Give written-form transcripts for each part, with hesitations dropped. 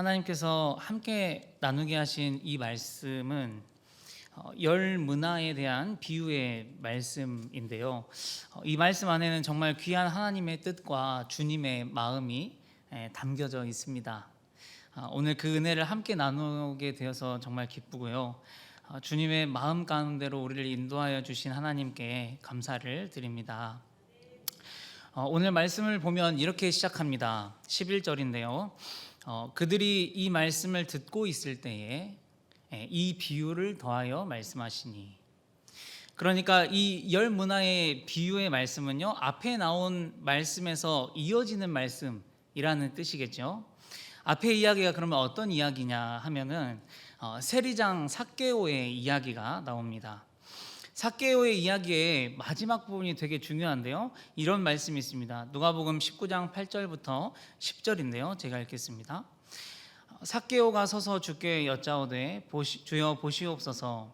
하나님께서 함께 나누게 하신 이 말씀은 열 문화에 대한 비유의 말씀인데요. 이 말씀 안에는 정말 귀한 하나님의 뜻과 주님의 마음이 담겨져 있습니다. 오늘 그 은혜를 함께 나누게 되어서 정말 기쁘고요. 주님의 마음 가운데로 우리를 인도하여 주신 하나님께 감사를 드립니다. 오늘 말씀을 보면 이렇게 시작합니다. 11절인데요. 그들이 이 말씀을 듣고 있을 때에 이 비유를 더하여 말씀하시니. 그러니까 이 열 문화의 비유의 말씀은요, 앞에 나온 말씀에서 이어지는 말씀이라는 뜻이겠죠. 앞의 이야기가 그러면 어떤 이야기냐 하면은 세리장 삭개오의 이야기가 나옵니다. 삭개오의 이야기의 마지막 부분이 되게 중요한데요. 이런 말씀이 있습니다. 누가복음 19장 8절부터 10절인데요. 제가 읽겠습니다. 삭개오가 서서 주께 여짜오되 주여 보시옵소서,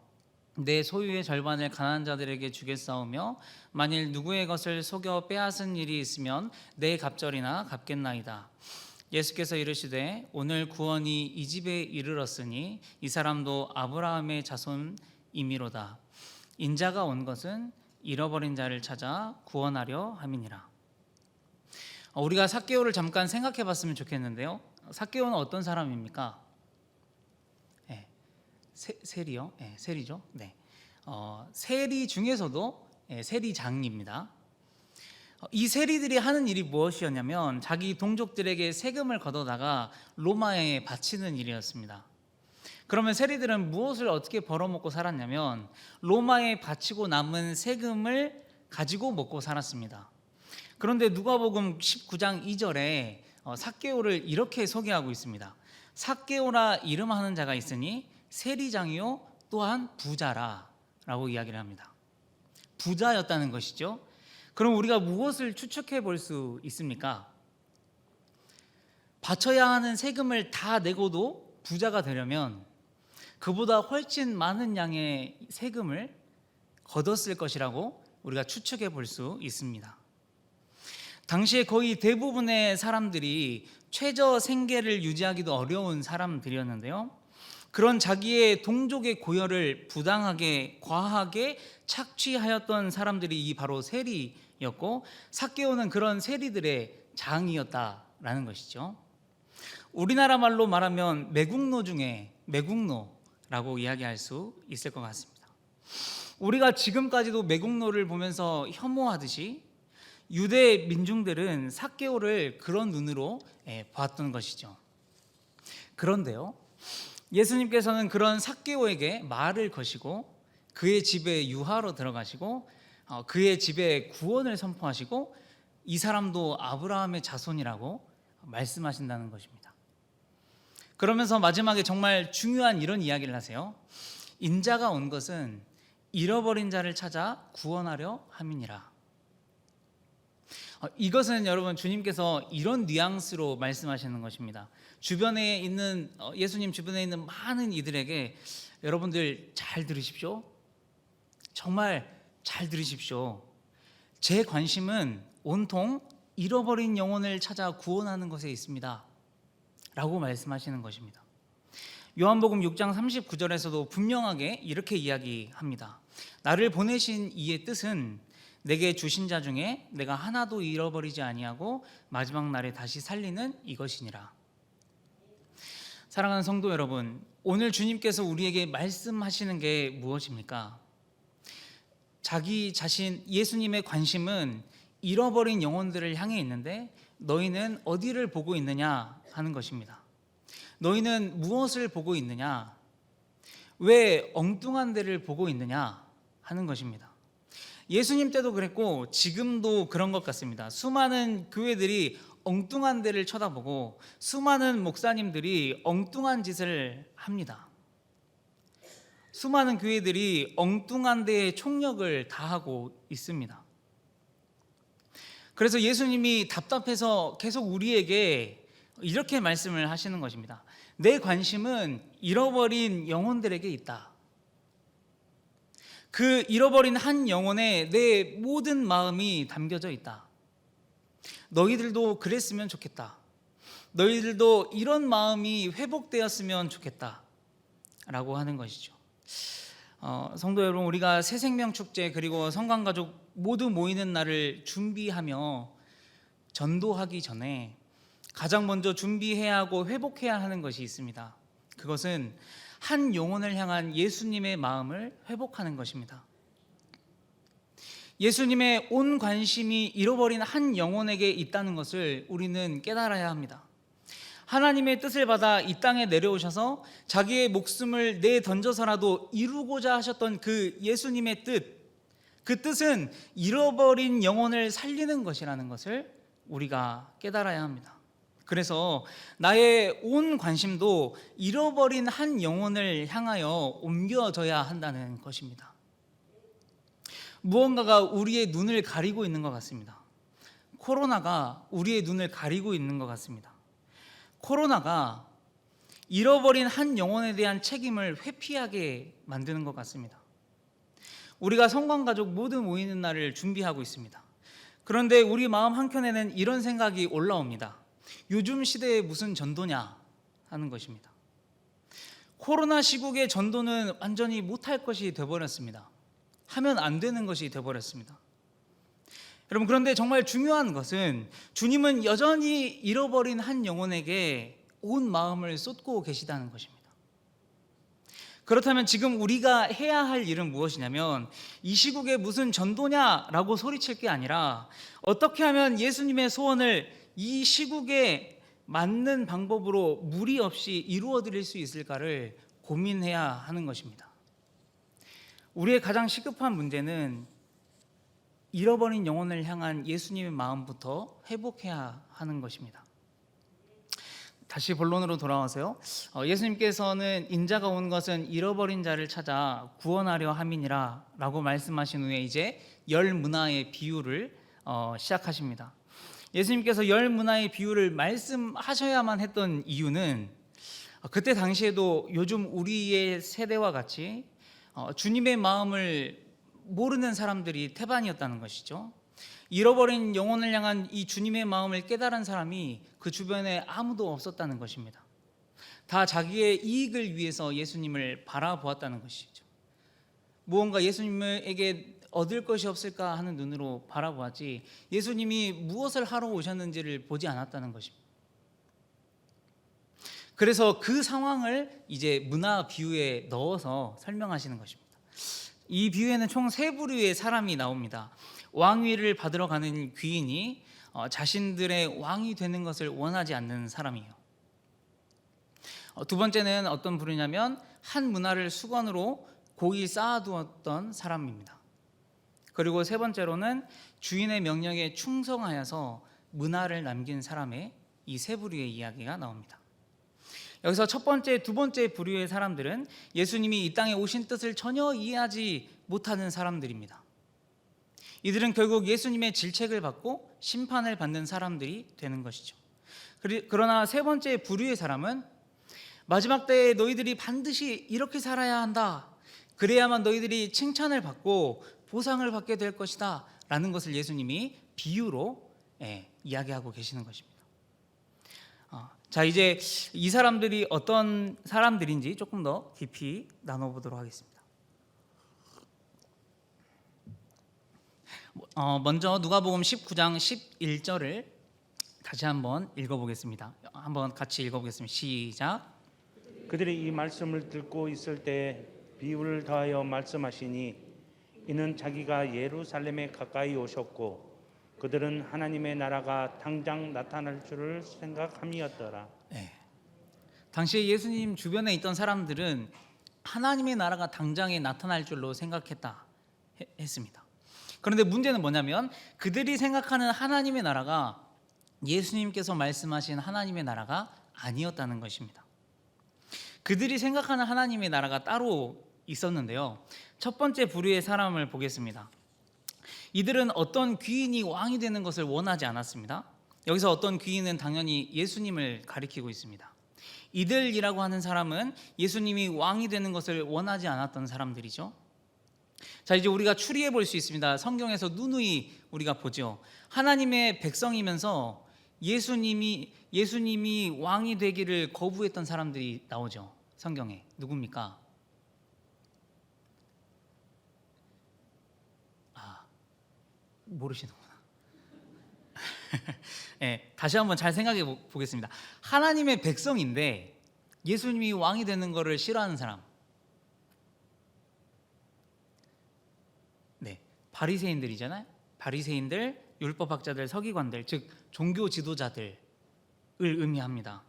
내 소유의 절반을 가난한 자들에게 주겠사오며 만일 누구의 것을 속여 빼앗은 일이 있으면 내 갑절이나 갚겠나이다. 예수께서 이르시되 오늘 구원이 이 집에 이르렀으니 이 사람도 아브라함의 자손이미로다. 인자가 온 것은 잃어버린 자를 찾아 구원하려 함이니라. 우리가 삭개오를 잠깐 생각해 봤으면 좋겠는데요. 삭개오는 어떤 사람입니까? 세리요? 세리죠. 네. 세리 중에서도 세리장입니다. 이 세리들이 하는 일이 무엇이었냐면 자기 동족들에게 세금을 걷어다가 로마에 바치는 일이었습니다. 그러면 세리들은 무엇을 어떻게 벌어먹고 살았냐면 로마에 바치고 남은 세금을 가지고 먹고 살았습니다. 그런데 누가복음 19장 2절에 삭개오를 이렇게 소개하고 있습니다. 삭개오라 이름하는 자가 있으니 세리장이요 또한 부자라 라고 이야기를 합니다. 부자였다는 것이죠. 그럼 우리가 무엇을 추측해 볼 수 있습니까? 바쳐야 하는 세금을 다 내고도 부자가 되려면 그보다 훨씬 많은 양의 세금을 걷었을 것이라고 우리가 추측해 볼 수 있습니다. 당시에 거의 대부분의 사람들이 최저 생계를 유지하기도 어려운 사람들이었는데요. 그런 자기의 동족의 고열을 부당하게 과하게 착취하였던 사람들이 바로 세리였고, 삭개오는 그런 세리들의 장이었다라는 것이죠. 우리나라 말로 말하면 매국노 중에 매국노라고 이야기할 수 있을 것 같습니다. 우리가 지금까지도 매국노를 보면서 혐오하듯이 유대 민중들은 삭개오를 그런 눈으로 봤던 것이죠. 그런데요, 예수님께서는 그런 삭개오에게 말을 거시고 그의 집에 유하로 들어가시고 그의 집에 구원을 선포하시고 이 사람도 아브라함의 자손이라고 말씀하신다는 것입니다. 그러면서 마지막에 정말 중요한 이런 이야기를 하세요. 인자가 온 것은 잃어버린 자를 찾아 구원하려 함이니라. 이것은 여러분 주님께서 이런 뉘앙스로 말씀하시는 것입니다. 주변에 있는 예수님 주변에 있는 많은 이들에게 여러분들 잘 들으십시오. 정말 잘 들으십시오. 제 관심은 온통 잃어버린 영혼을 찾아 구원하는 것에 있습니다 라고 말씀하시는 것입니다. 요한복음 6장 39절에서도 분명하게 이렇게 이야기합니다. 나를 보내신 이의 뜻은 내게 주신 자 중에 내가 하나도 잃어버리지 아니하고 마지막 날에 다시 살리는 이것이니라. 사랑하는 성도 여러분, 오늘 주님께서 우리에게 말씀하시는 게 무엇입니까? 자기 자신, 예수님의 관심은 잃어버린 영혼들을 향해 있는데 너희는 어디를 보고 있느냐 하는 것입니다. 너희는 무엇을 보고 있느냐? 왜 엉뚱한 데를 보고 있느냐 하는 것입니다. 예수님 때도 그랬고 지금도 그런 것 같습니다. 수많은 교회들이 엉뚱한 데를 쳐다보고 수많은 목사님들이 엉뚱한 짓을 합니다. 수많은 교회들이 엉뚱한 데에 총력을 다하고 있습니다. 그래서 예수님이 답답해서 계속 우리에게 이렇게 말씀을 하시는 것입니다. 내 관심은 잃어버린 영혼들에게 있다. 그 잃어버린 한 영혼에 내 모든 마음이 담겨져 있다. 너희들도 그랬으면 좋겠다. 너희들도 이런 마음이 회복되었으면 좋겠다라고 하는 것이죠. 성도 여러분, 우리가 새생명축제 그리고 성관가족 모두 모이는 날을 준비하며 전도하기 전에 가장 먼저 준비해야 하고 회복해야 하는 것이 있습니다. 그것은 한 영혼을 향한 예수님의 마음을 회복하는 것입니다. 예수님의 온 관심이 잃어버린 한 영혼에게 있다는 것을 우리는 깨달아야 합니다. 하나님의 뜻을 받아 이 땅에 내려오셔서 자기의 목숨을 내던져서라도 이루고자 하셨던 그 예수님의 뜻, 그 뜻은 잃어버린 영혼을 살리는 것이라는 것을 우리가 깨달아야 합니다. 그래서 나의 온 관심도 잃어버린 한 영혼을 향하여 옮겨져야 한다는 것입니다. 무언가가 우리의 눈을 가리고 있는 것 같습니다. 코로나가 우리의 눈을 가리고 있는 것 같습니다. 코로나가 잃어버린 한 영혼에 대한 책임을 회피하게 만드는 것 같습니다. 우리가 성관가족 모두 모이는 날을 준비하고 있습니다. 그런데 우리 마음 한켠에는 이런 생각이 올라옵니다. 요즘 시대에 무슨 전도냐 하는 것입니다. 코로나 시국의 전도는 완전히 못할 것이 되어버렸습니다. 하면 안 되는 것이 되어버렸습니다. 여러분, 그런데 정말 중요한 것은 주님은 여전히 잃어버린 한 영혼에게 온 마음을 쏟고 계시다는 것입니다. 그렇다면 지금 우리가 해야 할 일은 무엇이냐면 이 시국에 무슨 전도냐라고 소리칠 게 아니라 어떻게 하면 예수님의 소원을 이 시국에 맞는 방법으로 무리 없이 이루어 드릴 수 있을까를 고민해야 하는 것입니다. 우리의 가장 시급한 문제는 잃어버린 영혼을 향한 예수님의 마음부터 회복해야 하는 것입니다. 다시 본론으로 돌아와서요. 예수님께서는 인자가 온 것은 잃어버린 자를 찾아 구원하려 함이니라 라고 말씀하신 후에 이제 열 문화의 비유를 시작하십니다. 예수님께서 열 문화의 비유를 말씀하셔야만 했던 이유는 그때 당시에도 요즘 우리의 세대와 같이 주님의 마음을 모르는 사람들이 태반이었다는 것이죠. 잃어버린 영혼을 향한 이 주님의 마음을 깨달은 사람이 그 주변에 아무도 없었다는 것입니다. 다 자기의 이익을 위해서 예수님을 바라보았다는 것이죠. 무언가 예수님에게 얻을 것이 없을까 하는 눈으로 바라보았지 예수님이 무엇을 하러 오셨는지를 보지 않았다는 것입니다. 그래서 그 상황을 이제 문화 비유에 넣어서 설명하시는 것입니다. 이 비유에는 총 세 부류의 사람이 나옵니다. 왕위를 받으러 가는 귀인이 자신들의 왕이 되는 것을 원하지 않는 사람이에요. 두 번째는 어떤 부류냐면 한 문화를 수건으로 고이 쌓아두었던 사람입니다. 그리고 세 번째로는 주인의 명령에 충성하여서 문화를 남긴 사람의 이 세 부류의 이야기가 나옵니다. 여기서 첫 번째, 두 번째 부류의 사람들은 예수님이 이 땅에 오신 뜻을 전혀 이해하지 못하는 사람들입니다. 이들은 결국 예수님의 질책을 받고 심판을 받는 사람들이 되는 것이죠. 그러나 세 번째 부류의 사람은 마지막 때에 너희들이 반드시 이렇게 살아야 한다. 그래야만 너희들이 칭찬을 받고 보상을 받게 될 것이다. 라는 것을 예수님이 비유로 이야기하고 계시는 것입니다. 자, 이제 이 사람들이 어떤 사람들인지 조금 더 깊이 나눠보도록 하겠습니다. 먼저 누가복음 19장 11절을 다시 한번 읽어보겠습니다. 한번 같이 읽어보겠습니다. 시작. 그들이 이 말씀을 듣고 있을 때 비유를 더하여 말씀하시니 이는 자기가 예루살렘에 가까이 오셨고 그들은 하나님의 나라가 당장 나타날 줄을 생각함이었더라. 당시에 예수님 주변에 있던 사람들은 하나님의 나라가 당장에 나타날 줄로 생각했다 했습니다. 그런데 문제는 뭐냐면 그들이 생각하는 하나님의 나라가 예수님께서 말씀하신 하나님의 나라가 아니었다는 것입니다. 그들이 생각하는 하나님의 나라가 따로 있었는데요. 첫 번째 부류의 사람을 보겠습니다. 이들은 어떤 귀인이 왕이 되는 것을 원하지 않았습니다. 여기서 어떤 귀인은 당연히 예수님을 가리키고 있습니다. 이들이라고 하는 사람은 예수님이 왕이 되는 것을 원하지 않았던 사람들이죠. 자, 이제 우리가 추리해 볼 수 있습니다. 성경에서 누누이 우리가 보죠. 하나님의 백성이면서 예수님이 왕이 되기를 거부했던 사람들이 나오죠. 성경에. 누굽니까? 모르시는구나. 네, 다시 한번 잘 생각해 보겠습니다. 하나님의 백성인데 예수님이 왕이 되는 것을 싫어하는 사람. 네, 바리새인들이잖아요. 바리새인들, 율법학자들, 서기관들, 즉 종교 지도자들을 의미합니다.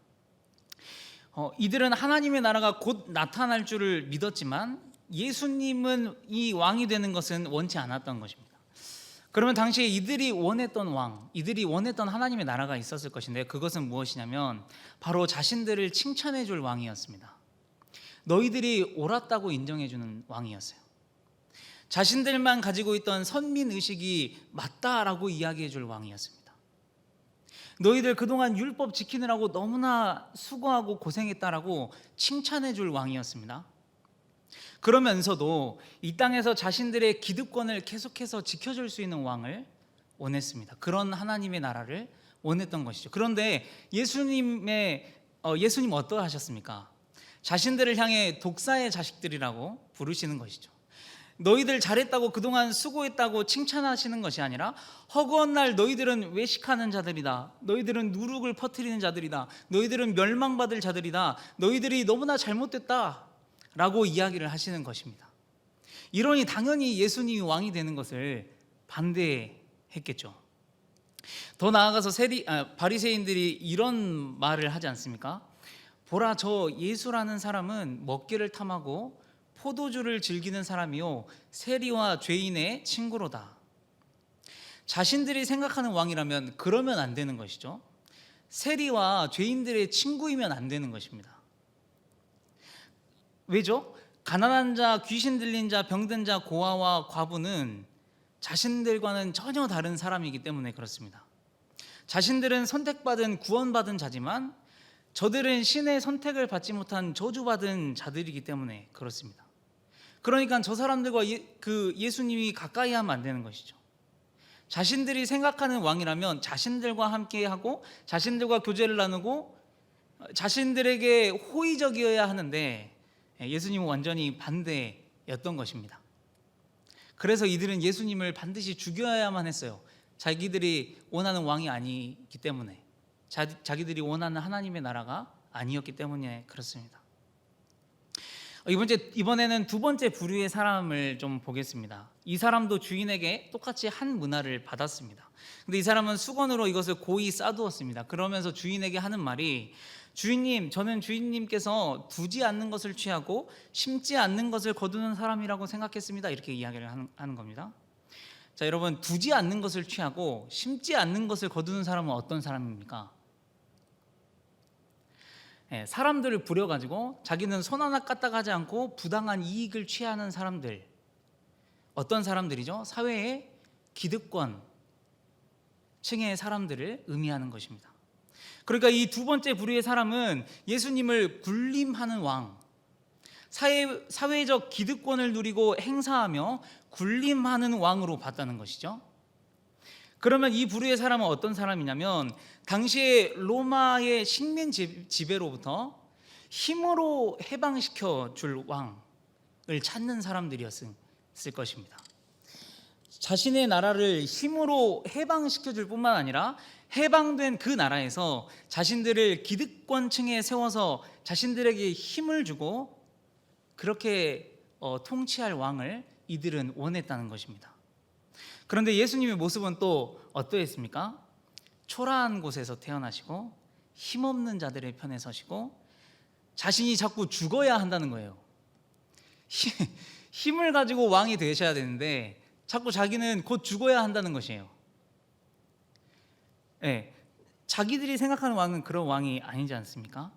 이들은 하나님의 나라가 곧 나타날 줄을 믿었지만 예수님은 이 왕이 되는 것은 원치 않았던 것입니다. 그러면 당시에 이들이 원했던 왕, 이들이 원했던 하나님의 나라가 있었을 것인데 그것은 무엇이냐면 바로 자신들을 칭찬해 줄 왕이었습니다. 너희들이 옳았다고 인정해 주는 왕이었어요. 자신들만 가지고 있던 선민의식이 맞다라고 이야기해 줄 왕이었습니다. 너희들 그동안 율법 지키느라고 너무나 수고하고 고생했다라고 칭찬해 줄 왕이었습니다. 그러면서도 이 땅에서 자신들의 기득권을 계속해서 지켜줄 수 있는 왕을 원했습니다. 그런 하나님의 나라를 원했던 것이죠. 그런데 예수님 어떠하셨습니까? 자신들을 향해 독사의 자식들이라고 부르시는 것이죠. 너희들 잘했다고 그동안 수고했다고 칭찬하시는 것이 아니라 허구한 날 너희들은 외식하는 자들이다. 너희들은 누룩을 퍼뜨리는 자들이다. 너희들은 멸망받을 자들이다. 너희들이 너무나 잘못됐다 라고 이야기를 하시는 것입니다. 이러니 당연히 예수님이 왕이 되는 것을 반대했겠죠. 더 나아가서 바리새인들이 이런 말을 하지 않습니까? 보라, 저 예수라는 사람은 먹기를 탐하고 포도주를 즐기는 사람이요 세리와 죄인의 친구로다. 자신들이 생각하는 왕이라면 그러면 안 되는 것이죠. 세리와 죄인들의 친구이면 안 되는 것입니다. 왜죠? 가난한 자, 귀신 들린 자, 병든 자, 고아와 과부는 자신들과는 전혀 다른 사람이기 때문에 그렇습니다. 자신들은 선택받은 구원받은 자지만 저들은 신의 선택을 받지 못한 저주받은 자들이기 때문에 그렇습니다. 그러니까 저 사람들과 예수님이 가까이 하면 안 되는 것이죠. 자신들이 생각하는 왕이라면 자신들과 함께하고 자신들과 교제를 나누고 자신들에게 호의적이어야 하는데 예수님은 완전히 반대였던 것입니다. 그래서 이들은 예수님을 반드시 죽여야만 했어요. 자기들이 원하는 왕이 아니기 때문에, 자기들이 원하는 하나님의 나라가 아니었기 때문에 그렇습니다. 이번에는 두 번째 부류의 사람을 좀 보겠습니다. 이 사람도 주인에게 똑같이 한 문화를 받았습니다. 근데 이 사람은 수건으로 이것을 고이 싸두었습니다. 그러면서 주인에게 하는 말이, 주인님, 저는 주인님께서 두지 않는 것을 취하고 심지 않는 것을 거두는 사람이라고 생각했습니다. 이렇게 이야기를 하는 겁니다. 자, 여러분, 두지 않는 것을 취하고 심지 않는 것을 거두는 사람은 어떤 사람입니까? 사람들을 부려가지고 자기는 손 하나 까딱하지 않고 부당한 이익을 취하는 사람들, 어떤 사람들이죠? 사회의 기득권 층의 사람들을 의미하는 것입니다. 그러니까 이 두 번째 부류의 사람은 예수님을 군림하는 왕, 사회적 기득권을 누리고 행사하며 군림하는 왕으로 봤다는 것이죠. 그러면 이 부류의 사람은 어떤 사람이냐면 당시에 로마의 식민 지배로부터 힘으로 해방시켜 줄 왕을 찾는 사람들이었을 것입니다. 자신의 나라를 힘으로 해방시켜 줄 뿐만 아니라 해방된 그 나라에서 자신들을 기득권층에 세워서 자신들에게 힘을 주고 그렇게 통치할 왕을 이들은 원했다는 것입니다. 그런데 예수님의 모습은 또 어떠했습니까? 초라한 곳에서 태어나시고 힘없는 자들의 편에 서시고 자신이 자꾸 죽어야 한다는 거예요. 힘을 가지고 왕이 되셔야 되는데 자꾸 자기는 곧 죽어야 한다는 것이에요. 네, 자기들이 생각하는 왕은 그런 왕이 아니지 않습니까?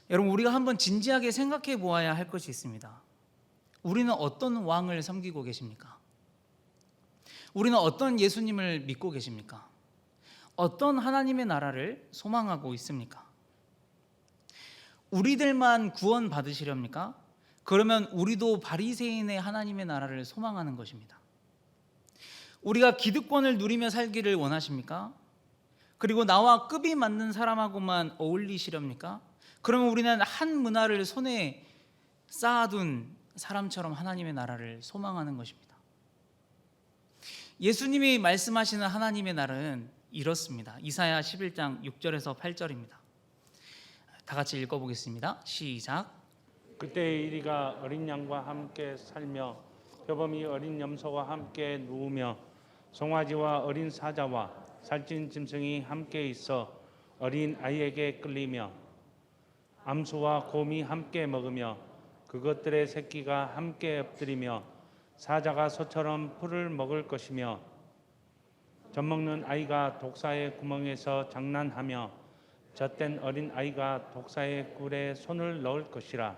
여러분, 우리가 한번 진지하게 생각해 보아야 할 것이 있습니다. 우리는 어떤 왕을 섬기고 계십니까? 우리는 어떤 예수님을 믿고 계십니까? 어떤 하나님의 나라를 소망하고 있습니까? 우리들만 구원 받으시렵니까? 그러면 우리도 바리새인의 하나님의 나라를 소망하는 것입니다. 우리가 기득권을 누리며 살기를 원하십니까? 그리고 나와 급이 맞는 사람하고만 어울리시렵니까? 그러면 우리는 한 문화를 손에 쌓아둔 사람처럼 하나님의 나라를 소망하는 것입니다. 예수님이 말씀하시는 하나님의 나라는 이렇습니다. 이사야 11장 6절에서 8절입니다. 다 같이 읽어보겠습니다. 시작. 그때 이리가 어린 양과 함께 살며 표범이 어린 염소와 함께 누우며 송아지와 어린 사자와 살찐 짐승이 함께 있어 어린 아이에게 끌리며 암수와 곰이 함께 먹으며 그것들의 새끼가 함께 엎드리며 사자가 소처럼 풀을 먹을 것이며 젖먹는 아이가 독사의 구멍에서 장난하며 젖된 어린 아이가 독사의 꿀에 손을 넣을 것이라.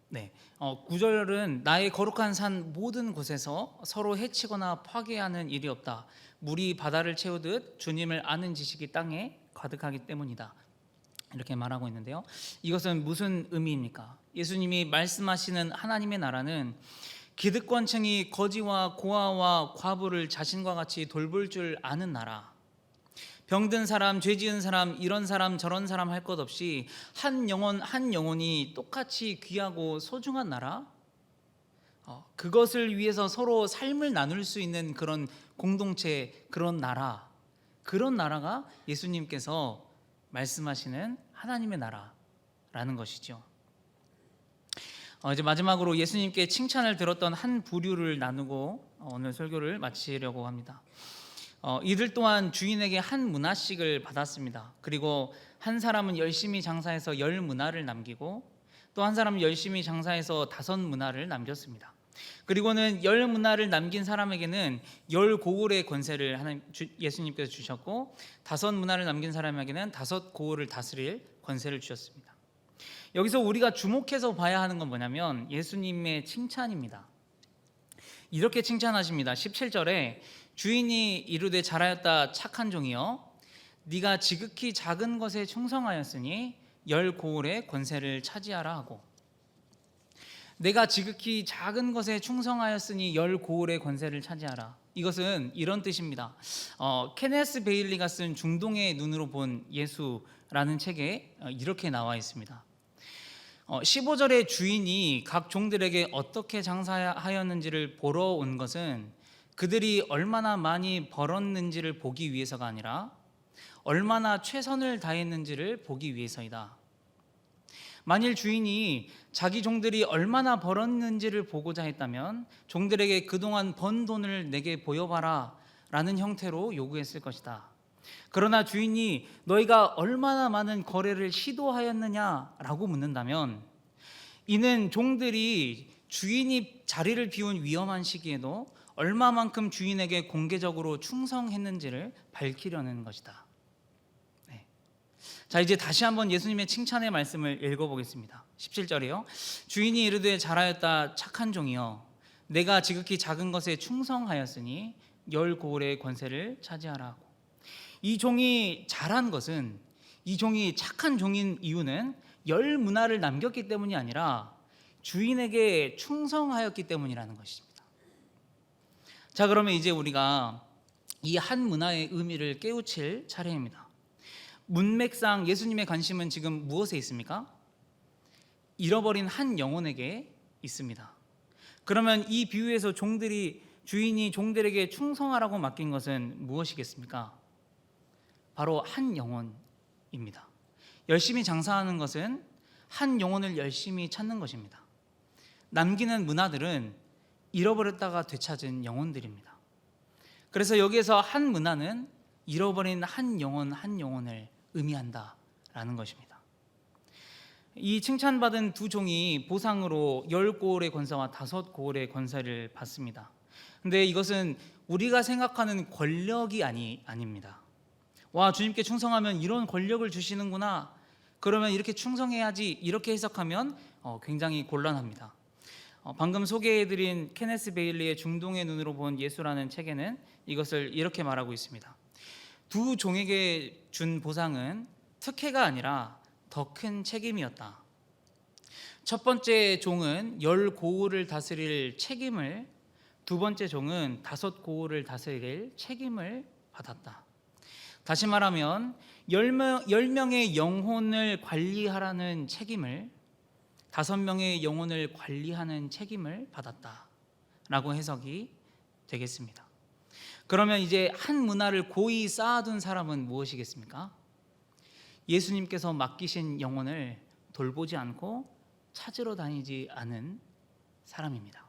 네, 9절은 나의 거룩한 산 모든 곳에서 서로 해치거나 파괴하는 일이 없다. 물이 바다를 채우듯 주님을 아는 지식이 땅에 가득하기 때문이다. 이렇게 말하고 있는데요. 이것은 무슨 의미입니까? 예수님이 말씀하시는 하나님의 나라는 기득권층이 거지와 고아와 과부를 자신과 같이 돌볼 줄 아는 나라, 병든 사람, 죄 지은 사람, 이런 사람 저런 사람 할 것 없이 한 영혼 한 영혼이 똑같이 귀하고 소중한 나라, 그것을 위해서 서로 삶을 나눌 수 있는 그런 공동체, 그런 나라, 그런 나라가 예수님께서 말씀하시는 하나님의 나라라는 것이죠. 이제 마지막으로 예수님께 칭찬을 들었던 한 부류를 나누고 오늘 설교를 마치려고 합니다. 이들 또한 주인에게 한 문화씩을 받았습니다. 그리고 한 사람은 열심히 장사해서 10문화를 남기고 또 한 사람은 열심히 장사해서 5문화를 남겼습니다. 그리고는 10문화를 남긴 사람에게는 10고을의 권세를 예수님께서 주셨고 5문화를 남긴 사람에게는 5고을을 다스릴 권세를 주셨습니다. 여기서 우리가 주목해서 봐야 하는 건 뭐냐면 예수님의 칭찬입니다. 이렇게 칭찬하십니다. 17절에 주인이 이르되 잘하였다 착한 종이여 네가 지극히 작은 것에 충성하였으니 10고을의 권세를 차지하라 하고, 내가 지극히 작은 것에 충성하였으니 10고을의 권세를 차지하라. 이것은 이런 뜻입니다. 케네스 베일리가 쓴 중동의 눈으로 본 예수라는 책에 이렇게 나와 있습니다. 15절에 주인이 각 종들에게 어떻게 장사하였는지를 보러 온 것은 그들이 얼마나 많이 벌었는지를 보기 위해서가 아니라 얼마나 최선을 다했는지를 보기 위해서이다. 만일 주인이 자기 종들이 얼마나 벌었는지를 보고자 했다면 종들에게 그동안 번 돈을 내게 보여봐라 라는 형태로 요구했을 것이다. 그러나 주인이 너희가 얼마나 많은 거래를 시도하였느냐라고 묻는다면 이는 종들이 주인이 자리를 비운 위험한 시기에도 얼마만큼 주인에게 공개적으로 충성했는지를 밝히려는 것이다. 네. 자, 이제 다시 한번 예수님의 칭찬의 말씀을 읽어보겠습니다. 17절이요. 주인이 이르되 잘하였다 착한 종이여 내가 지극히 작은 것에 충성하였으니 10고을의 권세를 차지하라 하고, 이 종이 잘한 것은, 이 종이 착한 종인 이유는 10문화를 남겼기 때문이 아니라 주인에게 충성하였기 때문이라는 것입니다. 자, 그러면 이제 우리가 이 한 문화의 의미를 깨우칠 차례입니다. 문맥상 예수님의 관심은 지금 무엇에 있습니까? 잃어버린 한 영혼에게 있습니다. 그러면 이 비유에서 주인이 종들에게 충성하라고 맡긴 것은 무엇이겠습니까? 바로 한 영혼입니다. 열심히 장사하는 것은 한 영혼을 열심히 찾는 것입니다. 남기는 문화들은 잃어버렸다가 되찾은 영혼들입니다. 그래서 여기에서 한 문화는 잃어버린 한 영혼을 의미한다라는 것입니다. 이 칭찬받은 두 종이 보상으로 10고을의 권세와 5고을의 권세를 받습니다. 근데 이것은 우리가 생각하는 권력이 아닙니다. 와, 주님께 충성하면 이런 권력을 주시는구나, 그러면 이렇게 충성해야지, 이렇게 해석하면 굉장히 곤란합니다. 방금 소개해드린 케네스 베일리의 중동의 눈으로 본 예수라는 책에는 이것을 이렇게 말하고 있습니다. 두 종에게 준 보상은 특혜가 아니라 더 큰 책임이었다. 첫 번째 종은 10고을을 다스릴 책임을 두 번째 종은 5 고을을 다스릴 책임을 받았다. 다시 말하면 10명의 영혼을 관리하라는 책임을 5명의 영혼을 관리하는 책임을 받았다라고 해석이 되겠습니다. 그러면 이제 한 문화를 고이 쌓아둔 사람은 무엇이겠습니까? 예수님께서 맡기신 영혼을 돌보지 않고 찾으러 다니지 않은 사람입니다.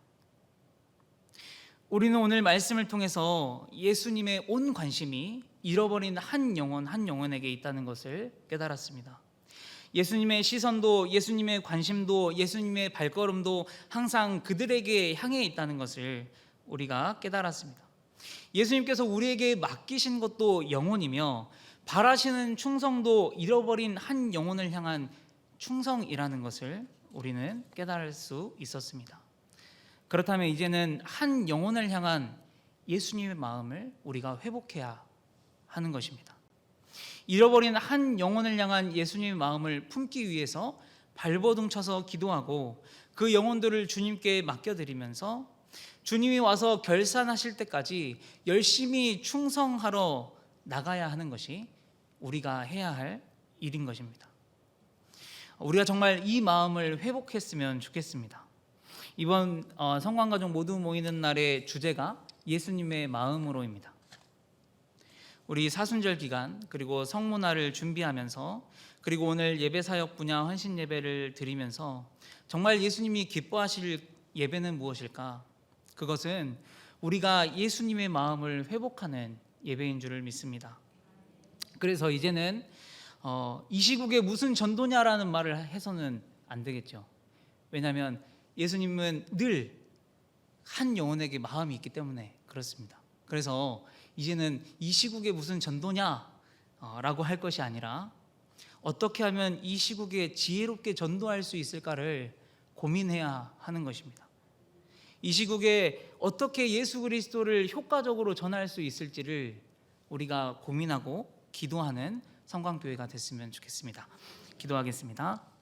우리는 오늘 말씀을 통해서 예수님의 온 관심이 잃어버린 한 영혼에게 있다는 것을 깨달았습니다. 예수님의 시선도, 예수님의 관심도, 예수님의 발걸음도 항상 그들에게 향해 있다는 것을 우리가 깨달았습니다. 예수님께서 우리에게 맡기신 것도 영혼이며 바라시는 충성도 잃어버린 한 영혼을 향한 충성이라는 것을 우리는 깨달을 수 있었습니다. 그렇다면 이제는 한 영혼을 향한 예수님의 마음을 우리가 회복해야 하는 것입니다. 잃어버린 한 영혼을 향한 예수님의 마음을 품기 위해서 발버둥쳐서 기도하고 그 영혼들을 주님께 맡겨드리면서 주님이 와서 결산하실 때까지 열심히 충성하러 나가야 하는 것이 우리가 해야 할 일인 것입니다. 우리가 정말 이 마음을 회복했으면 좋겠습니다. 이번 성관가족 모두 모이는 날의 주제가 예수님의 마음으로입니다. 우리 사순절 기간 그리고 성문화를 준비하면서 그리고 오늘 예배사역 분야 헌신 예배를 드리면서 정말 예수님이 기뻐하실 예배는 무엇일까? 그것은 우리가 예수님의 마음을 회복하는 예배인 줄을 믿습니다. 그래서 이제는 이 시국에 무슨 전도냐라는 말을 해서는 안 되겠죠. 왜냐하면 예수님은 늘 한 영혼에게 마음이 있기 때문에 그렇습니다. 그래서 이제는 이 시국에 무슨 전도냐라고 할 것이 아니라 어떻게 하면 이 시국에 지혜롭게 전도할 수 있을까를 고민해야 하는 것입니다. 이 시국에 어떻게 예수 그리스도를 효과적으로 전할 수 있을지를 우리가 고민하고 기도하는 성광교회가 됐으면 좋겠습니다. 기도하겠습니다.